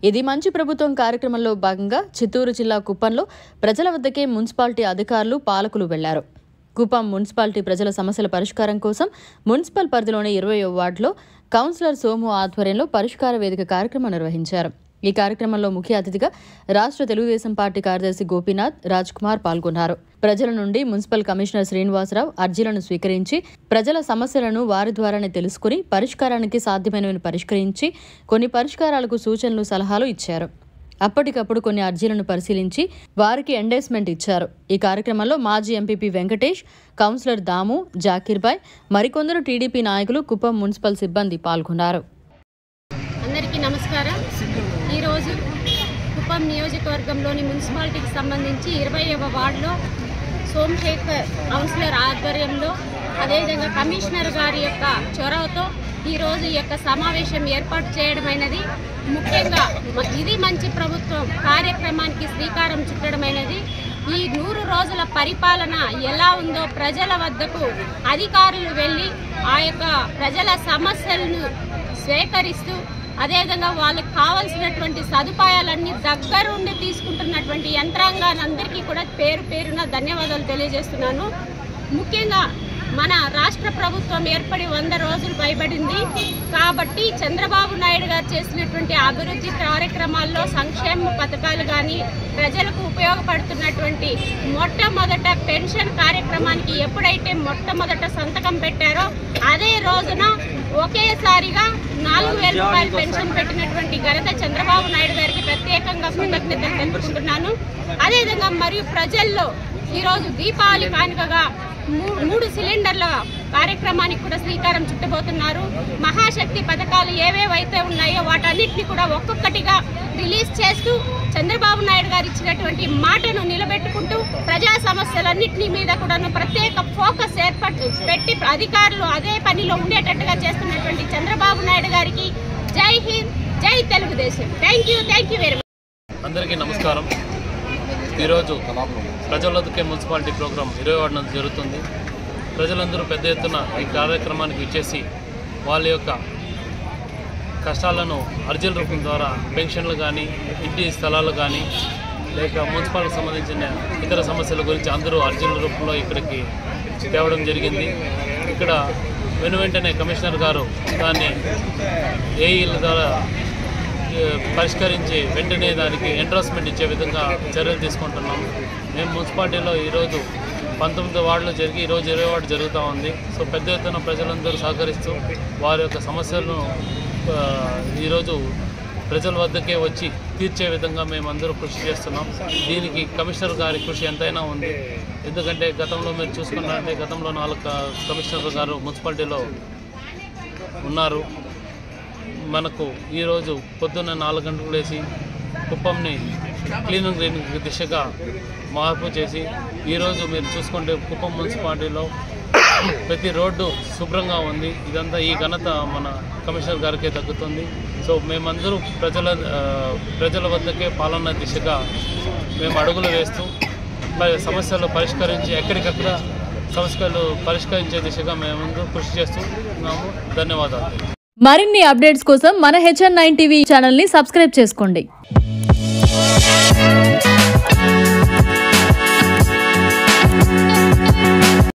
ఇది మంచి ప్రభుత్వం కార్యక్రమంలో భాగంగా చిత్తూరు జిల్లా కుప్పంలో ప్రజల వద్దకే మున్సిపాలిటీ అధికారులు పాలకులు వెళ్లారు. కుప్పం మున్సిపాలిటీ ప్రజల సమస్యల పరిష్కారం కోసం మున్సిపల్ పరిధిలోని 20వ వార్డులో కౌన్సిలర్ సోము ఆధ్వర్యంలో పరిష్కార వేదిక కార్యక్రమం నిర్వహించారు. ఈ కార్యక్రమంలో ముఖ్య అతిథిగా రాష్ట్ర తెలుగుదేశం పార్టీ కార్యదర్శి గోపీనాథ్ రాజ్ కుమార్ పాల్గొన్నారు. ప్రజల నుండి మున్సిపల్ కమిషనర్ శ్రీనివాసరావు అర్జీలను స్వీకరించి ప్రజల సమస్యలను వారి ద్వారానే తెలుసుకుని పరిష్కారానికి సాధ్యమైనవి పరిష్కరించి కొన్ని పరిష్కారాలకు సూచనలు సలహాలు ఇచ్చారు. అప్పటికప్పుడు కొన్ని అర్జీలను పరిశీలించి వారికి ఎండేస్మెంట్ ఇచ్చారు. ఈ కార్యక్రమంలో మాజీ ఎంపీపీ వెంకటేష్, కౌన్సిలర్ దాము, జాకీర్బాయ్, మరికొందరు టీడీపీ నాయకులు, కుప్పం మున్సిపల్ సిబ్బంది పాల్గొన్నారు. అందరికీ నమస్కారం. ఈరోజు కుప్పం నియోజకవర్గంలోని మున్సిపాలిటీకి సంబంధించి 20వ వార్డులో సోమశేఖర్ కౌన్సిలర్ ఆధ్వర్యంలో అదేవిధంగా కమిషనర్ గారి యొక్క చొరవతో ఈరోజు ఈ యొక్క సమావేశం ఏర్పాటు చేయడమైనది. ముఖ్యంగా ఇది మంచి ప్రభుత్వం కార్యక్రమానికి శ్రీకారం చుట్టడమైనది. ఈ 100 రోజుల పరిపాలన ఎలా ఉందో ప్రజల వద్దకు అధికారులు వెళ్ళి ఆ యొక్క ప్రజల సమస్యలను స్వీకరిస్తూ అదేవిధంగా వాళ్ళకి కావాల్సినటువంటి సదుపాయాలన్నీ దగ్గరుండి తీసుకుంటున్నటువంటి యంత్రాంగానందరికీ కూడా పేరు పేరున ధన్యవాదాలు తెలియజేస్తున్నాను. ముఖ్యంగా మన రాష్ట్ర ప్రభుత్వం ఏర్పడి 100 రోజులు పైబడింది కాబట్టి చంద్రబాబు నాయుడు గారు చేసినటువంటి అభివృద్ధి కార్యక్రమాల్లో సంక్షేమ పథకాలు కానీ ప్రజలకు ఉపయోగపడుతున్నటువంటి మొట్టమొదట పెన్షన్ కార్యక్రమానికి ఎప్పుడైతే మొట్టమొదట సంతకం పెట్టారో అదే రోజున ఒకేసారిగా 4,000 రూపాయలు పెన్షన్ పెట్టినటువంటి ఘనత చంద్రబాబు నాయుడు గారికి ప్రత్యేకంగా కృతజ్ఞతలు తెలుపుకుంటున్నాను. అదేవిధంగా మరియు ప్రజల్లో ఈరోజు దీపావళి కానుకగా 3 సిలిండర్ల కార్యక్రమానికి కూడా శ్రీకారం చుట్టబోతున్నారు. మహాశక్తి పథకాలు ఏవేవైతే ఉన్నాయో వాటన్నిటిని కూడా ఒక్కొక్కటిగా రిలీజ్ చేస్తూ చంద్రబాబు నాయుడు గారు ఇచ్చినటువంటి మాటను నిలబెట్టుకుంటూ ప్రజా సమస్యలన్నింటినీ మీద కూడా ప్రత్యేక ఫోకస్ పెట్టి అధికారులు అదే పనిలో ఉండేటట్టుగా చేస్తున్నటువంటి చంద్రబాబు నాయుడు గారికి జై హింద్, జై Telugu Desam. Thank you very much. అందరికీ నమస్కారం. ఈరోజు ప్రజల వద్దకే మున్సిపాలిటీ ప్రోగ్రాం 20వ వార్డు నుంచి జరుగుతుంది. ప్రజలందరూ పెద్ద ఎత్తున ఈ కార్యక్రమానికి ఇచ్చేసి వాళ్ళ యొక్క కష్టాలను అర్జీల రూపం ద్వారా పెన్షన్లు కానీ, ఇంటి స్థలాలు కానీ, లేక మున్సిపాలిటీకి సంబంధించిన ఇతర సమస్యల గురించి అందరూ అర్జీల రూపంలో ఇక్కడికి తేవడం జరిగింది. ఇక్కడ వెంటనే కమిషనర్ గారు దాన్ని ఏఈల ద్వారా పరిష్కరించి వెంటనే దానికి ఎండ్రాస్మెంట్ ఇచ్చే విధంగా చర్యలు తీసుకుంటున్నాం. మేము మున్సిపాలిటీలో ఈరోజు 19 వార్డులు జరిగి ఈరోజు 20వ వార్డు జరుగుతూ ఉంది. సో పెద్ద ఎత్తున ప్రజలందరూ సహకరిస్తూ వారి యొక్క సమస్యలను ఈరోజు ప్రజల వద్దకే వచ్చి తీర్చే విధంగా మేమందరూ కృషి చేస్తున్నాం. దీనికి కమిషనర్ గారి కృషి ఎంతైనా ఉంది. ఎందుకంటే గతంలో మీరు చూసుకున్నారంటే గతంలో 4 కమిషనర్ గారు మున్సిపాలిటీలో ఉన్నారు. మనకు ఈరోజు పొద్దున్న 4 గంటలకు లేచి కుప్పంని క్లీన్ అండ్ గ్రీన్ దిశగా మార్పు చేసి ఈరోజు మీరు చూసుకుంటే కుప్పం మున్సిపాలిటీలో ప్రతి రోడ్డు శుభ్రంగా ఉంది. ఇదంతా ఈ ఘనత మన కమిషనర్ గారికే దక్కుతుంది. సో మేమందరూ ప్రజల వద్దకే పాలన దిశగా మేము అడుగులు వేస్తూ సమస్యలు పరిష్కరించి ఎక్కడికక్కడ సమస్యలు పరిష్కరించే దిశగా మేమందరూ కృషి చేస్తున్నాము. ధన్యవాదాలు. మరిన్ని అప్డేట్స్ కోసం మన HN9 టీవీ ఛానల్ని సబ్స్క్రైబ్ చేసుకోండి.